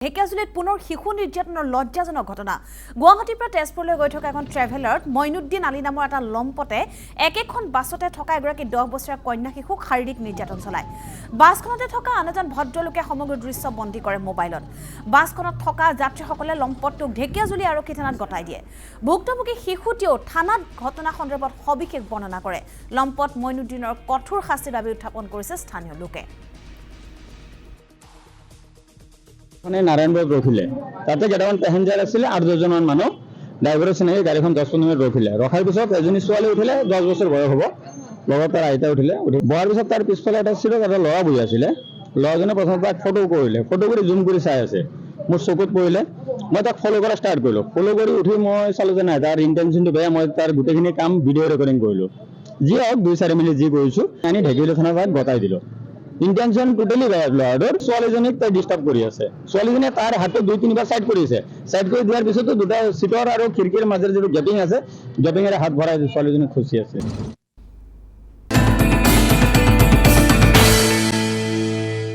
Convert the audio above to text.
ঢেকিয়াজুলিত পুনৰ শিশু নিৰ্যাতনৰ লজ্জাজনক ঘটনা গুৱাহাটীৰ পৰা তেজপুৰলৈ গৈ থকা এখন ট্ৰেভেলাৰত মইনুদ্দিন আলী নামৰ এটা লম্পটে একেখন বাছতে থকা এগৰাকী 10 বছৰীয়া কন্যা শিশুক শাৰীৰিক নিৰ্যাতন চলায় বাছখনতে থকা আন এজন ভদ্ৰলোকে সমগ্ৰ দৃশ্য বন্দী কৰে মোবাইলত বাছখনত থকা যাত্ৰীসকলে লম্পটটোক ঢেকিয়াজুলি আৰক্ষী থানাত গতাই দিয়ে ভুক্তভোগী শিশুটিও থানাত ঘটনা সন্দৰ্ভত সবিশেষ বৰ্ণনা কৰে লম্পট মইনুদ্দিনৰ কঠোৰ শাস্তিৰ দাবী উত্থাপন কৰিছে স্থানীয় লোকে নাৰায়ণবাগ ৰখিলে তাতে কেটামান প্যাসেঞ্জাৰ আছিলে 8-10 জন মানুহ ড্ৰাইভাৰৰ চিনাকি গাড়ীখন 10-15 মিনিট ৰখিলে ৰখাৰ পিছত এজনী ছোৱালী উঠিলে 10 বছৰ বয়স হ'ব লগত তাৰ আইতা উঠিলে বহাৰ পিছত তাৰ পিছফালে এটা চিটত এটা ল'ৰা বহি আছিলে ল'ৰাজনে প্ৰথমে তাক ফটো কৰিলে ফটো কৰি জুম কৰি চাই আছে মোৰ চকুত পৰিলে মই তাক ফলো কৰা ষ্টাৰ্ট কৰিলো ফলো কৰি উঠি মই চালো যে নাই তাৰ ইন্টেনশনটো বেয়া মই তাৰ গোটেইখিনি কাম ভিডিঅ' ৰেকৰ্ডিং কৰিলো যি হওক 2-4 মিনিট যি কৰিছো আনি ঢেকিয়াজুলি থানাত গতাই দিলো ইন্টেনশন টোটালি বেয়া ল'ৰাটোৰ ছোৱালীজনীক তাই ডিস্টাৰ্ব কৰি আছে ছোৱালীজনীয়ে তাৰ হাতত 2-3 বাৰ সাইড কৰিছে সাইড কৰি দিয়াৰ পিছতো দুটা সিটৰ আৰু খিৰিকীৰ মাজৰ যিটো গেপিং আছে গেপিঙেৰে হাত ভৰাই ছোৱালীজনীক খুচি আছে